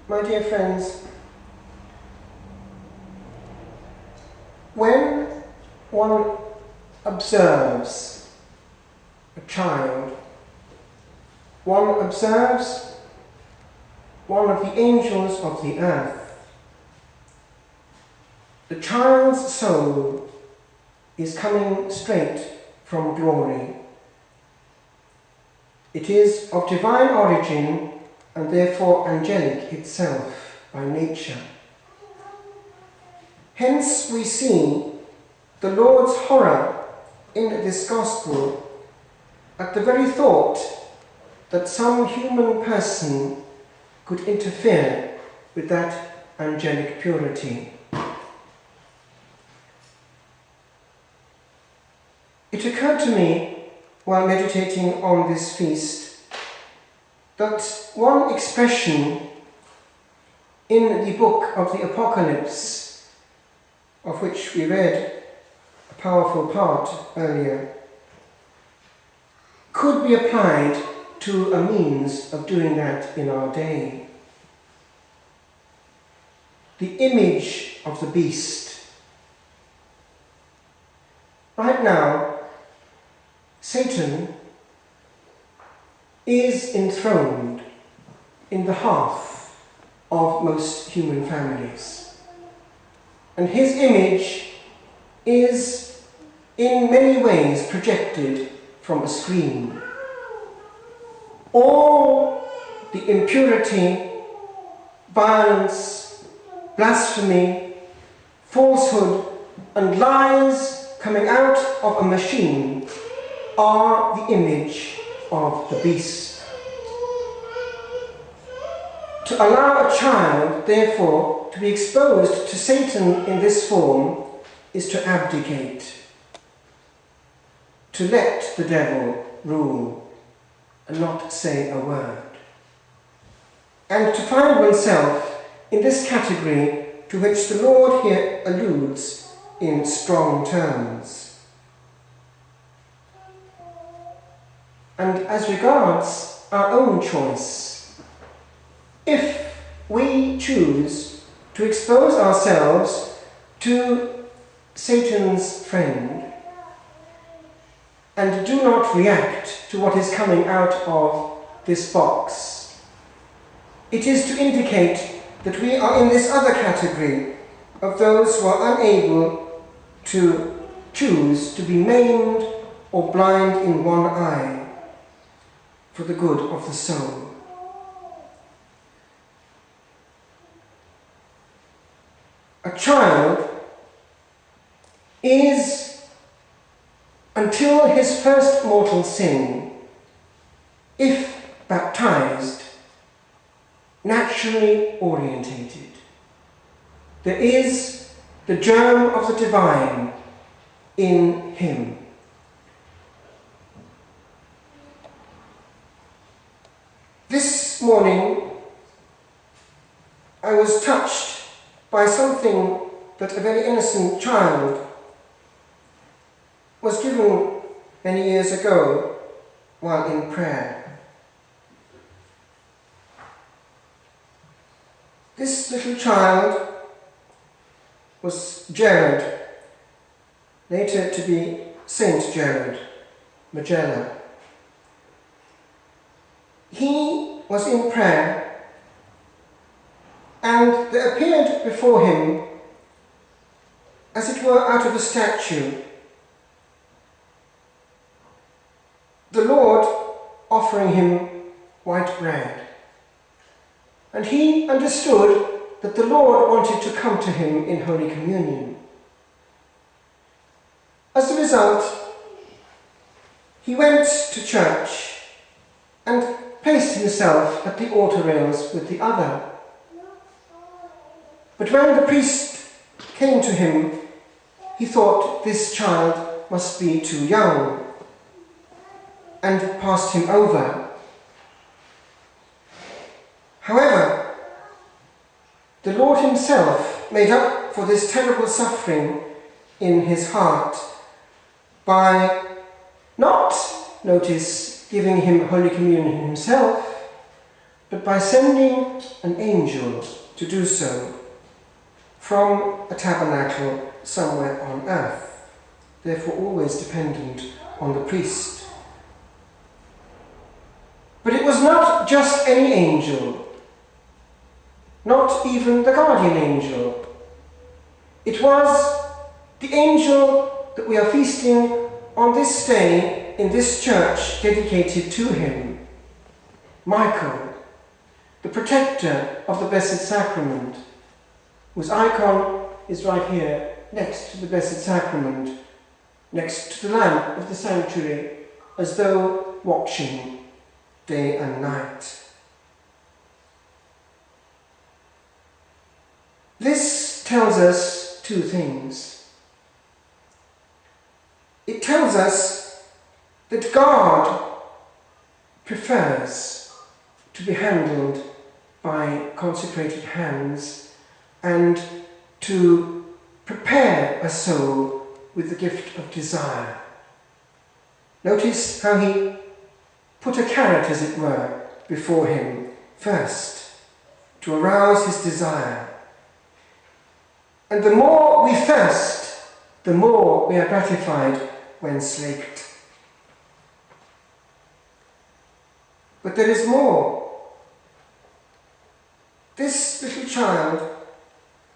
My dear friends, when one observes a child, one observes one of the angels of the earth. The child's soul is coming straight from glory. It is of divine origin and therefore angelic itself by nature. Hence we see the Lord's horror in this gospel at the very thought that some human person could interfere with that angelic purity. It occurred to me while meditating on this feast that one expression in the book of the Apocalypse, of which we read a powerful part earlier, could be applied to a means of doing that in our day. The image of the beast. Right now, Satan is enthroned in the hearth of most human families. And his image is in many ways projected from a screen. All the impurity, violence, blasphemy, falsehood, and lies coming out of a machine are the image of the beast. To allow a child, therefore, to be exposed to Satan in this form is to abdicate, to let the devil rule and not say a word, and to find oneself in this category to which the Lord here alludes in strong terms. And as regards our own choice, if we choose to expose ourselves to Satan's friend and do not react to what is coming out of this box, it is to indicate that we are in this other category of those who are unable to choose to be maimed or blind in one eye for the good of the soul. A child is, until his first mortal sin, if baptized, naturally orientated. There is the germ of the divine in him. This morning I was touched by something that a very innocent child was given many years ago while in prayer. This little child was Jared, later to be Saint Jared, Magella. He was in prayer, and there appeared before him, as it were out of a statue, the Lord offering him white bread. And he understood that the Lord wanted to come to him in Holy Communion. As a result, he went to church and placed himself at the altar rails with the other. But when the priest came to him, he thought this child must be too young and passed him over. However, the Lord himself made up for this terrible suffering in his heart by not, notice, giving him Holy Communion himself, but by sending an angel to do so from a tabernacle somewhere on earth, therefore always dependent on the priest. But it was not just any angel, not even the guardian angel. It was the angel that we are feasting on this day in this church dedicated to him, Michael, the protector of the Blessed Sacrament, whose icon is right here next to the Blessed Sacrament, next to the lamp of the sanctuary, as though watching day and night. This tells us two things. It tells us that God prefers to be handled by consecrated hands and to prepare a soul with the gift of desire. Notice how he put a carrot, as it were, before him first, to arouse his desire. And the more we thirst, the more we are gratified when slaked. But there is more. This little child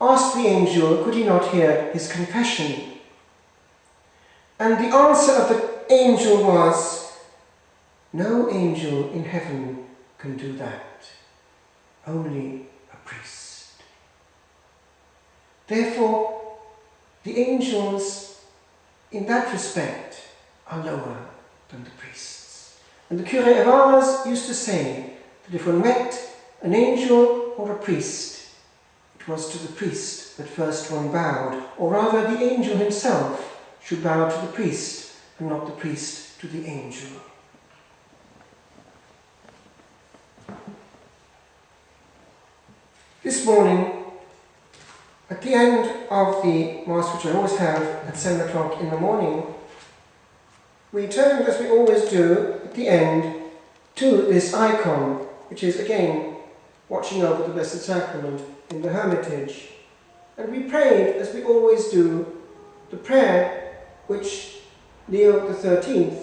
asked the angel, could he not hear his confession? And the answer of the angel was, no angel in heaven can do that, only a priest. Therefore, the angels, in that respect, are lower than the priests. And the curé of Ars used to say that if one met an angel or a priest, it was to the priest that first one bowed, or rather the angel himself should bow to the priest, and not the priest to the angel. This morning, at the end of the Mass, which I always have at 7 o'clock in the morning, we turned, as we always do, at the end, to this icon, which is again watching over the Blessed Sacrament in the Hermitage. And we prayed, as we always do, the prayer which Leo XIII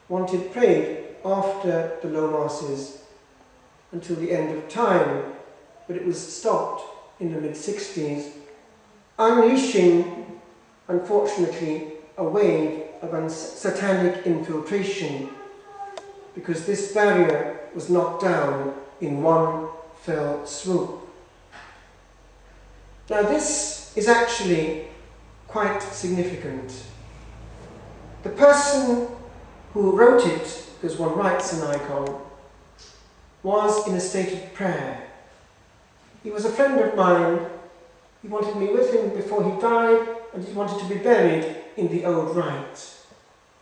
wanted prayed after the low Masses until the end of time, but it was stopped in the mid-60s, unleashing, unfortunately, a wave of satanic infiltration, because this barrier was knocked down in one fell swoop. Now this is actually quite significant. The person who wrote it, because one writes an icon, was in a state of prayer. He was a friend of mine. He wanted me with him before he died, and he wanted to be buried in the old rite.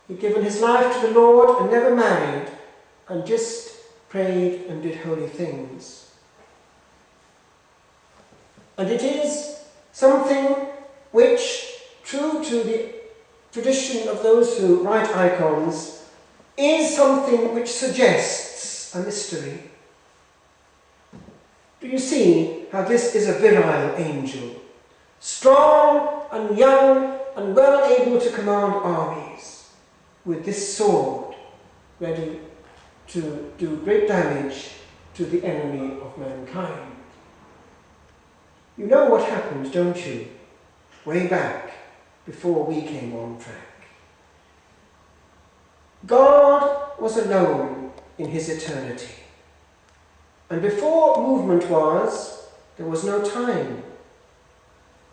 He'd given his life to the Lord and never married, and just prayed and did holy things. And it is something which, true to the tradition of those who write icons, is something which suggests a mystery. Do you see how this is a virile angel, strong and young and well able to command armies, with this sword ready to do great damage to the enemy of mankind? You know what happened, don't you? Way back, before we came on track. God was alone in his eternity. And before movement was, there was no time,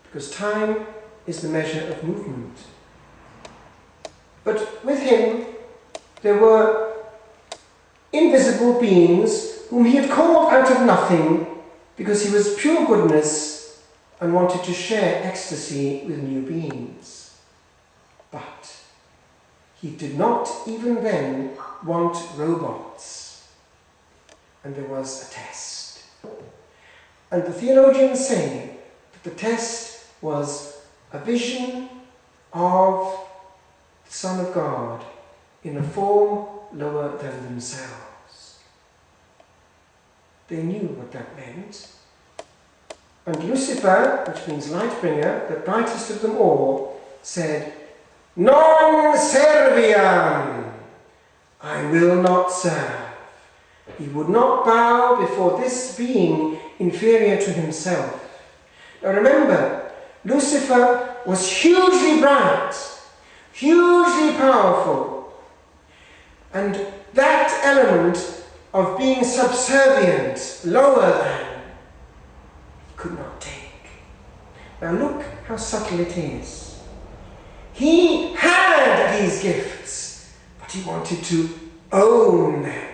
because time is the measure of movement. But with him, there were invisible beings whom he had called out of nothing, because he was pure goodness and wanted to share ecstasy with new beings. But he did not even then want robots. And there was a test. And the theologians say that the test was a vision of the Son of God in a form lower than themselves. they knew what that meant. And Lucifer, which means light bringer, the brightest of them all, said, "Non serviam," I will not serve. He would not bow before this being inferior to himself. Now remember, Lucifer was hugely bright, hugely powerful, and that element of being subservient, lower than, he could not take. Now look how subtle it is. He had these gifts, but he wanted to own them.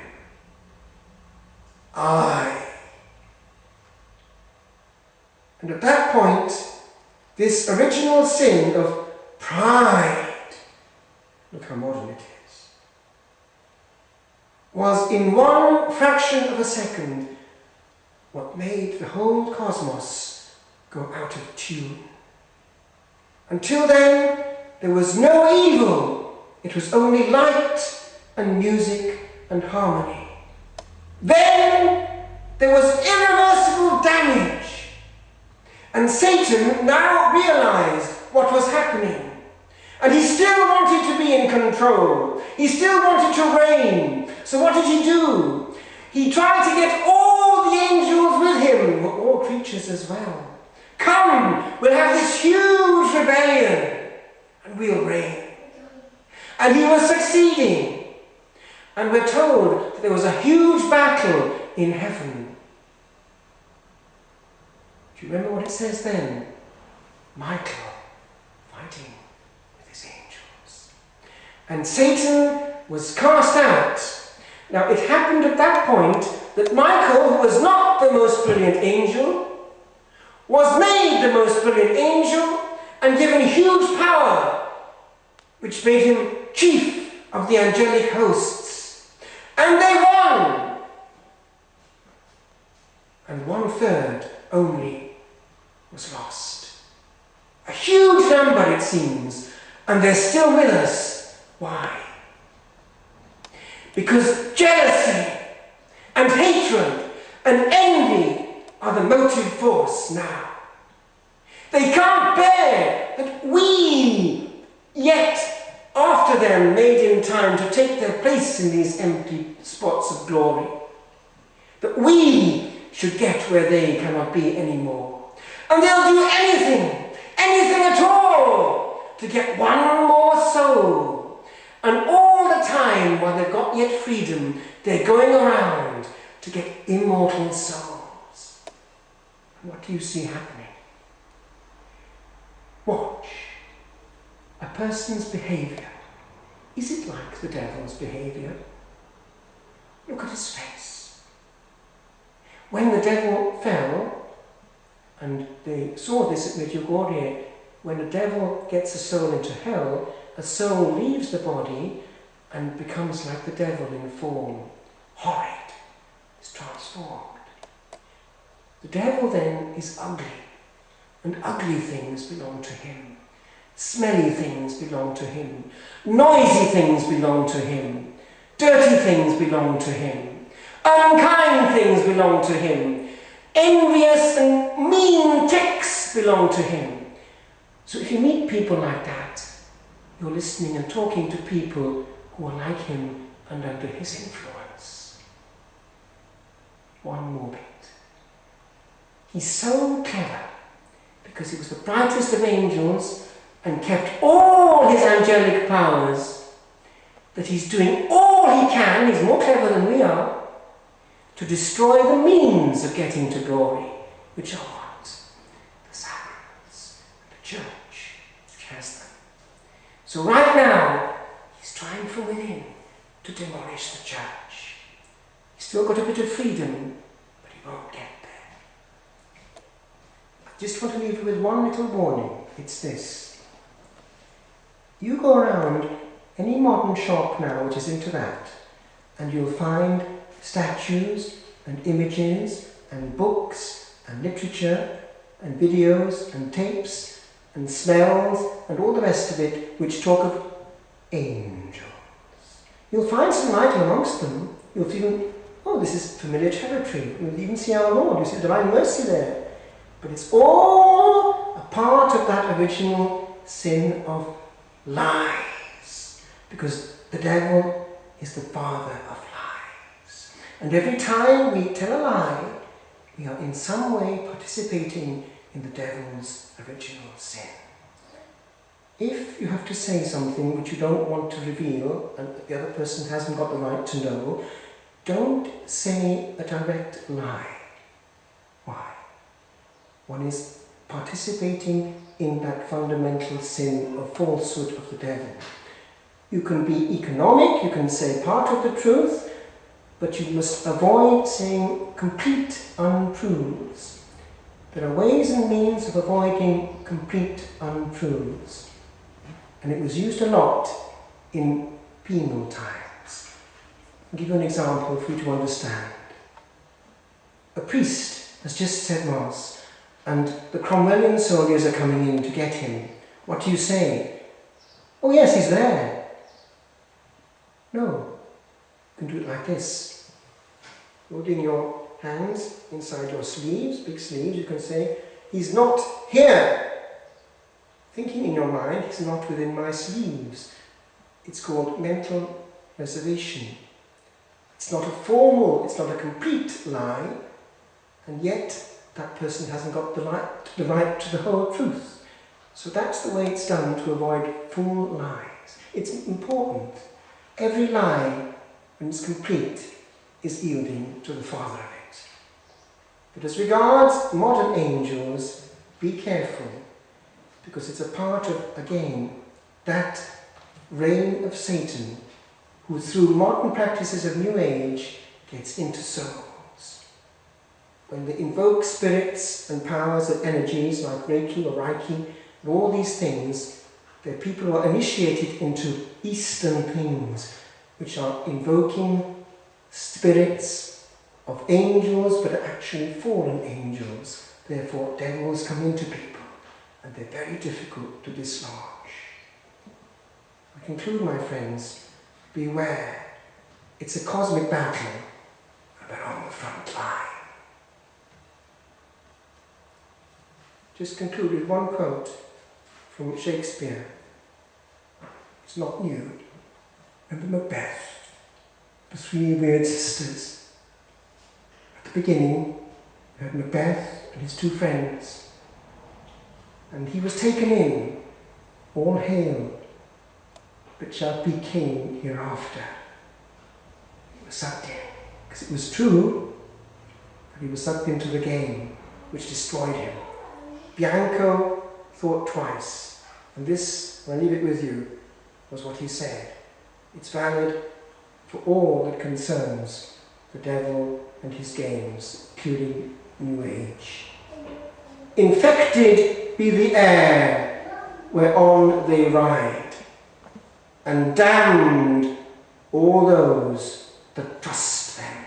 And at that point, this original sin of pride, look how modern it is, was in one fraction of a second what made the whole cosmos go out of tune. Until then, there was no evil. It was only light and music and harmony. Then there was irreversible damage. And Satan now realized what was happening. And he still wanted to be in control. He still wanted to reign. So what did he do? He tried to get all the angels with him, all creatures as well. Come, we'll have this huge rebellion, and we'll reign. And he was succeeding. And we're told that there was a huge battle in heaven. Do you remember what it says then? Michael fighting with his angels. And Satan was cast out. Now it happened at that point that Michael, who was not the most brilliant angel, was made the most brilliant angel and given huge power, which made him chief of the angelic hosts. And they won! And 1/3 only was lost. A huge number, it seems, and they're still with us. Why? Because jealousy and hatred and envy are the motive force now. They can't bear that we, yet after them, made in time to take their place in these empty spots of glory, that we should get where they cannot be anymore. And they'll do anything, anything at all, to get one more soul. And all the time, while they've got yet freedom, they're going around to get immortal souls. And what do you see happening? Watch. A person's behavior. Is it like the devil's behavior? Look at his face. When the devil fell, and they saw this at Medjugorje, when the devil gets a soul into hell, a soul leaves the body and becomes like the devil in form. Horrid. Is transformed. The devil then is ugly, and ugly things belong to him. Smelly things belong to him. Noisy things belong to him. Dirty things belong to him. Unkind things belong to him. Envious and mean ticks belong to him. So if you meet people like that, you're listening and talking to people who are like him and under his influence. One more bit. He's so clever because he was the brightest of angels and kept all his angelic powers, that he's doing all he can, he's more clever than we are, to destroy the means of getting to glory, which are what? The sacraments, the church, which has them. So right now, he's trying from within to demolish the church. He's still got a bit of freedom, but he won't get there. I just want to leave you with one little warning. It's this. You go around any modern shop now which is into that, and you'll find statues and images and books and literature and videos and tapes and smells and all the rest of it which talk of angels. You'll find some light amongst them. You'll feel, oh, this is familiar territory. You even see our Lord, you see divine mercy there. But it's all a part of that original sin of lies. Because the devil is the father of lies. And every time we tell a lie, we are in some way participating in the devil's original sin. If you have to say something which you don't want to reveal and the other person hasn't got the right to know, don't say a direct lie. Why? One is participating in that fundamental sin of falsehood of the devil. You can be economic, you can say part of the truth, but you must avoid saying complete untruths. There are ways and means of avoiding complete untruths. And it was used a lot in penal times. I'll give you an example for you to understand. A priest has just said Mass, and the Cromwellian soldiers are coming in to get him. What do you say? Oh yes, he's there. No, you can do it like this. Holding your hands inside your sleeves, big sleeves, you can say, he's not here. Thinking in your mind, he's not within my sleeves. It's called mental reservation. It's not a formal, it's not a complete lie, and yet that person hasn't got the right to the whole truth. So that's the way it's done to avoid full lies. It's important. Every lie, when it's complete, is yielding to the Father of it. But as regards modern angels, be careful, because it's a part of, again, that reign of Satan, who through modern practices of New Age gets into souls. When they invoke spirits and powers and energies like Reiki or Reiki, and all these things, they're people who are initiated into Eastern things, which are invoking spirits of angels, but are actually fallen angels. Therefore, devils come into people, and they're very difficult to dislodge. I conclude, my friends, beware. It's a cosmic battle, and they're on the front line. Just conclude with one quote from Shakespeare. It's not new. Remember Macbeth, the three weird sisters. At the beginning, you had Macbeth and his two friends. And he was taken in, all hail, but shalt be king hereafter. He was sucked in, because it was true, but he was sucked into the game, which destroyed him. Bianco thought twice, and this, I leave it with you, was what he said. It's valid for all that concerns the devil and his games, purely New Age. Infected be the air whereon they ride, and damned all those that trust them.